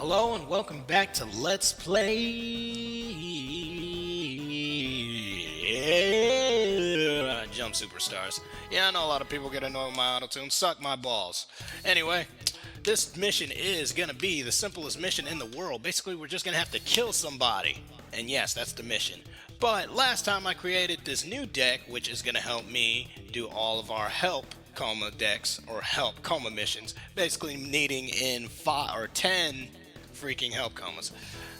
Hello and welcome back to Let's Play Jump Superstars. Yeah, I know a lot of people get annoyed with my auto-tune. Suck my balls. Anyway, this mission is gonna be the simplest mission in the world. Basically, we're just gonna have to kill somebody. And yes, that's the mission. But last time I created this new deck, which is gonna help me do all of our help coma decks or help coma missions, basically needing in 5 or 10 freaking help comas.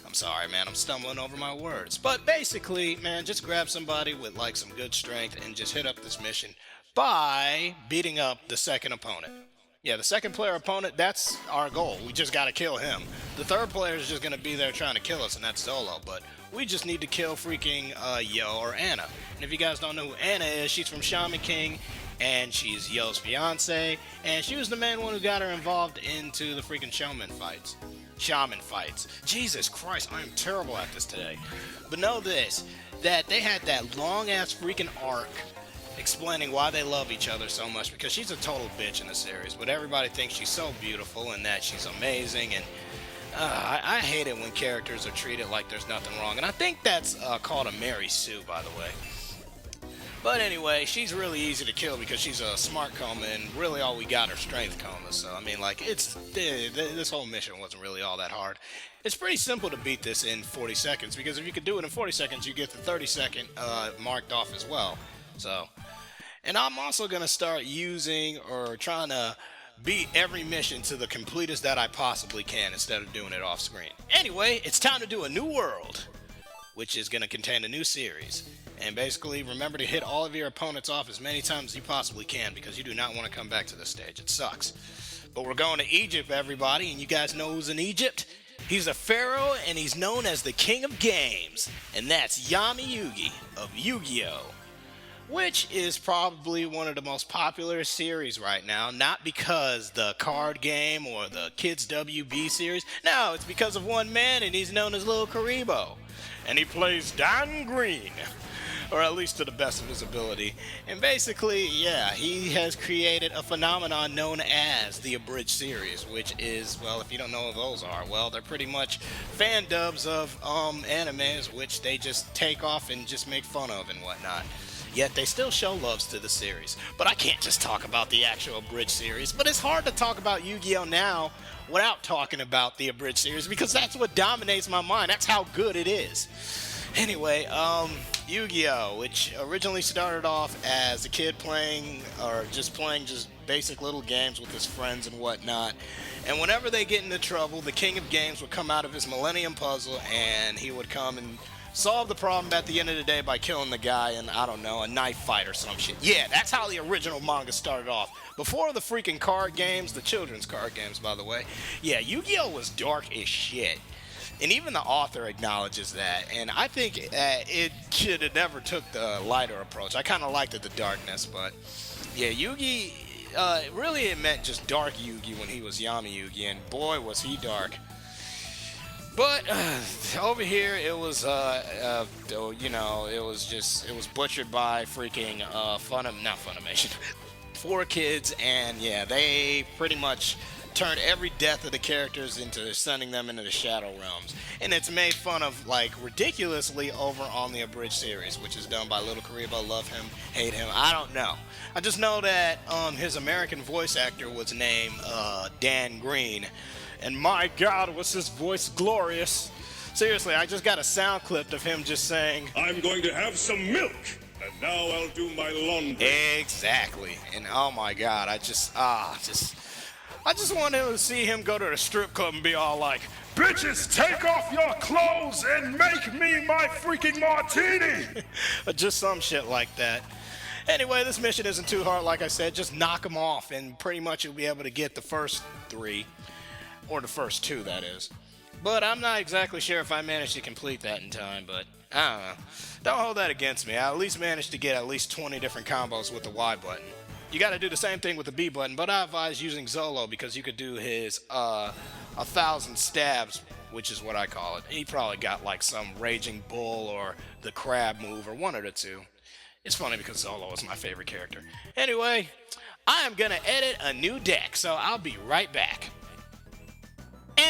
I'm sorry, man, I'm stumbling over my words. But basically, man, just grab somebody with like some good strength and just hit up this mission by beating up the second opponent. Yeah, the second player opponent, that's our goal. We just gotta kill him. The third player is just gonna be there trying to kill us, and that's Solo, but we just need to kill freaking Yo or Anna. And if you guys don't know who Anna is, she's from Shaman King, and she's Yo's fiance, and she was the main one who got her involved into the freaking shaman fights. Jesus Christ, I am terrible at this today. But know this, that they had that long-ass freaking arc explaining why they love each other so much, because she's a total bitch in the series, but everybody thinks she's so beautiful and that she's amazing, and I hate it when characters are treated like there's nothing wrong, and I think that's called a Mary Sue, by the way. But anyway, she's really easy to kill because she's a smart coma, and really all we got are strength comas. So, I mean, like, this whole mission wasn't really all that hard. It's pretty simple to beat this in 40 seconds, because if you could do it in 40 seconds, you get the 30-second marked off as well. So, and I'm also going to start using or trying to beat every mission to the completest that I possibly can instead of doing it off screen. Anyway, it's time to do a new world, which is going to contain a new series. And basically, remember to hit all of your opponents off as many times as you possibly can, because you do not want to come back to this stage. It sucks. But we're going to Egypt, everybody, and you guys know who's in Egypt? He's a pharaoh, and he's known as the King of Games. And that's Yugi of YuGiOh, which is probably one of the most popular series right now. Not because the card game or the Kids WB series. No, it's because of one man, and he's known as Little Kuribo. And he plays Dan Green, or at least to the best of his ability. And basically, yeah, he has created a phenomenon known as the Abridged series, which is, well, if you don't know what those are, well, they're pretty much fan dubs of animes, which they just take off and just make fun of and whatnot. Yet they still show loves to the series. But I can't just talk about the actual Abridged series. But it's hard to talk about YuGiOh now without talking about the Abridged series, because that's what dominates my mind. That's how good it is. Anyway, YuGiOh, which originally started off as a kid playing just basic little games with his friends and whatnot. And whenever they get into trouble, the King of Games would come out of his Millennium Puzzle, and he would come and solve the problem at the end of the day by killing the guy in, I don't know, a knife fight or some shit. Yeah, that's how the original manga started off. Before the freaking card games, the children's card games, by the way. Yeah, YuGiOh was dark as shit. And even the author acknowledges that. And I think it should have never took the lighter approach. I kind of liked it, the darkness, but yeah, Yugi, really it meant just dark Yugi when he was Yugi, and boy was he dark. But over here, it was, you know, it was butchered by freaking not Funimation, 4Kids, and yeah, they pretty much turned every death of the characters into sending them into the Shadow Realms. And it's made fun of, like, ridiculously over on the Abridged series, which is done by Little Kuribo. Love him, hate him, I don't know. I just know that his American voice actor was named Dan Green. And my God, was his voice glorious. Seriously, I just got a sound clip of him just saying, "I'm going to have some milk, and now I'll do my laundry." Exactly. And oh my God, I just wanted to see him go to the strip club and be all like, "Bitches, take off your clothes and make me my freaking martini!" or just some shit like that. Anyway, this mission isn't too hard, like I said. Just knock them off, and pretty much you'll be able to get the first 3. Or the first 2, that is. But I'm not exactly sure if I managed to complete that in time, but I don't know. Don't hold that against me. I at least managed to get at least 20 different combos with the Y button. You gotta do the same thing with the B button, but I advise using Zolo because you could do his 1,000 stabs, which is what I call it. He probably got like some Raging Bull or the Crab move or one of the two. It's funny because Zolo is my favorite character. Anyway, I am gonna edit a new deck, so I'll be right back.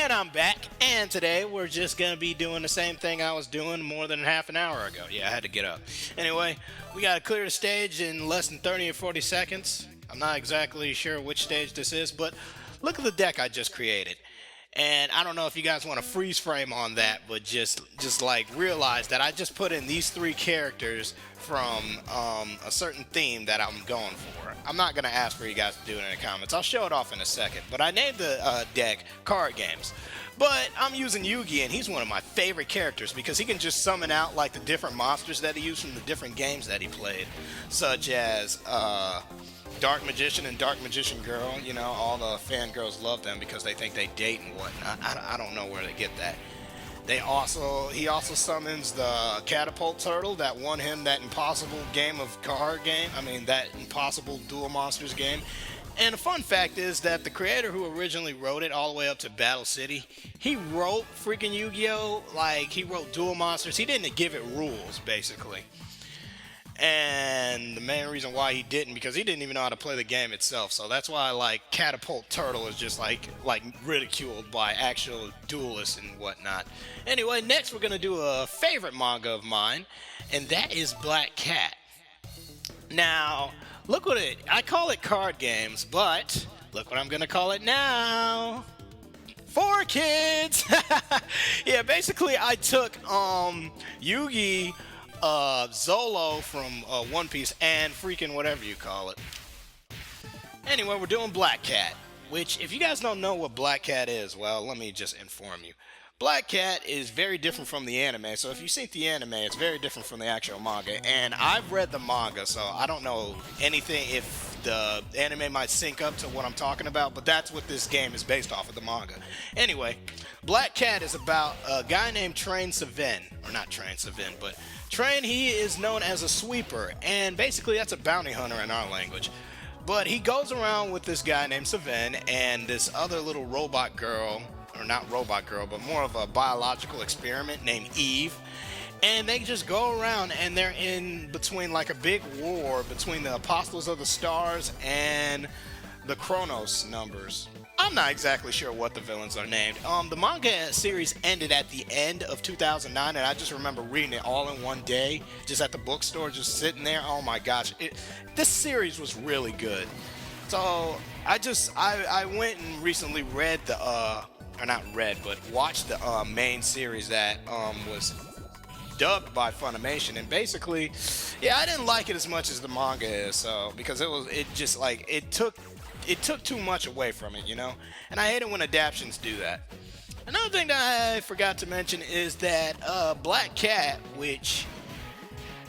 And I'm back, and today we're just gonna be doing the same thing I was doing more than half an hour ago. Yeah, I had to get up. Anyway, we gotta clear the stage in less than 30 or 40 seconds. I'm not exactly sure which stage this is, but look at the deck I just created. And I don't know if you guys want to freeze frame on that, but just like realize that I just put in these three characters from a certain theme that I'm going for. I'm not going to ask for you guys to do it in the comments. I'll show it off in a second. But I named the deck Card Games. But I'm using YuGiOh, and he's one of my favorite characters because he can just summon out like the different monsters that he used from the different games that he played, such as Dark Magician and Dark Magician Girl. You know, all the fangirls love them because they think they date and whatnot. I don't know where they get that. He also summons the Catapult Turtle that won him that impossible game of card game. I mean, that impossible Duel Monsters game. And the fun fact is that the creator who originally wrote it all the way up to Battle City, he wrote freaking YuGiOh, like he wrote Duel Monsters. He didn't give it rules, basically. And the main reason why he didn't, because he didn't even know how to play the game itself. So that's why like Catapult Turtle is just like ridiculed by actual duelists and whatnot. Anyway, next we're gonna do a favorite manga of mine, and that is Black Cat. Now, look what I call it Card Games, but look what I'm gonna call it now. For kids. Yeah, basically I took Yugi, Zolo from One Piece, and freaking whatever you call it. Anyway, we're doing Black Cat, which if you guys don't know what Black Cat is, well, let me just inform you. Black Cat is very different from the anime, so if you've seen the anime, it's very different from the actual manga, and I've read the manga, so I don't know anything if the anime might sync up to what I'm talking about, but that's what this game is based off of, the manga. Anyway, Black Cat is about a guy named Train Seven, or not Train Seven, but Train, he is known as a sweeper, and basically that's a bounty hunter in our language. But he goes around with this guy named Seven and this other little robot girl, or not robot girl, but more of a biological experiment named Eve. And they just go around and they're in between like a big war between the Apostles of the Stars and the Chronos numbers. I'm not exactly sure what the villains are named. The manga series ended at the end of 2009, and I just remember reading it all in one day, just at the bookstore, just sitting there. Oh my gosh, this series was really good. So I went and recently read the or not read, but watched the main series that was dubbed by Funimation, and basically, yeah, I didn't like it as much as the manga is, so because it took too much away from it, you know, and I hate it when adaptations do that. Another thing that I forgot to mention is that Black Cat, which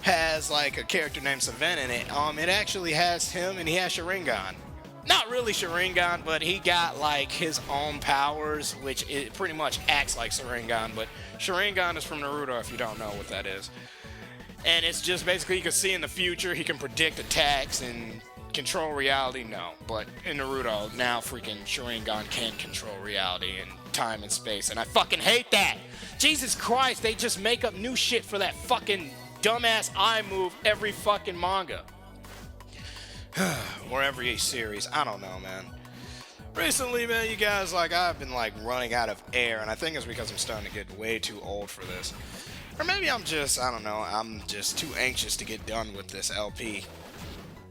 has like a character named Seven in it, it actually has him, and he has Sharingan. Not really Sharingan, but he got like his own powers, which it pretty much acts like Sharingan, but Sharingan is from Naruto if you don't know what that is. And it's just basically he can see in the future, he can predict attacks and control reality. No, but in Naruto, now freaking Sharingan can control reality and time and space, and I fucking hate that. Jesus Christ, they just make up new shit for that fucking dumbass eye move every fucking manga. Or every series, I don't know, man. Recently, man, you guys, like, I've been, like, running out of air, and I think it's because I'm starting to get way too old for this. Or maybe I'm just, I don't know, I'm just too anxious to get done with this LP.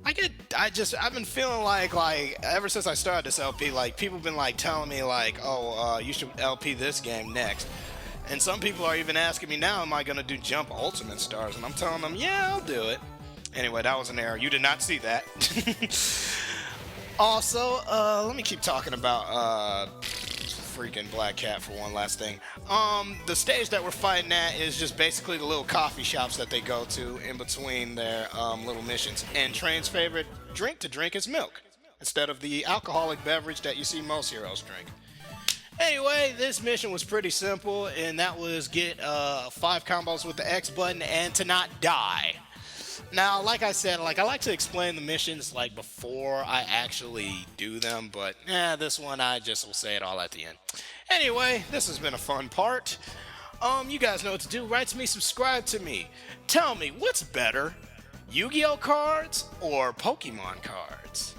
I've been feeling like, ever since I started this LP, like, people have been, like, telling me, like, oh, you should LP this game next. And some people are even asking me now, am I going to do Jump Ultimate Stars? And I'm telling them, yeah, I'll do it. Anyway, that was an error. You did not see that. Also, let me keep talking about freaking Black Cat for one last thing. The stage that we're fighting at is just basically the little coffee shops that they go to in between their little missions. And Train's favorite drink to drink is milk, instead of the alcoholic beverage that you see most heroes drink. Anyway, this mission was pretty simple, and that was get 5 combos with the X button and to not die. Now, like I said, like I like to explain the missions like before I actually do them, but this one I just will say it all at the end. Anyway, this has been a fun part. You guys know what to do. Write to me, subscribe to me. Tell me, what's better, Yu-Gi-Oh cards or Pokemon cards?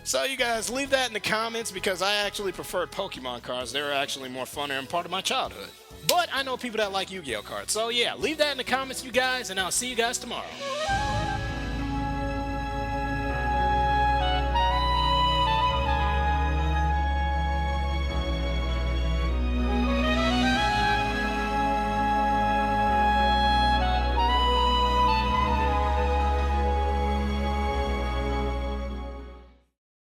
So you guys leave that in the comments because I actually preferred Pokemon cards. They were actually more fun and part of my childhood. But I know people that like Yu-Gi-Oh cards. So yeah, leave that in the comments, you guys, and I'll see you guys tomorrow.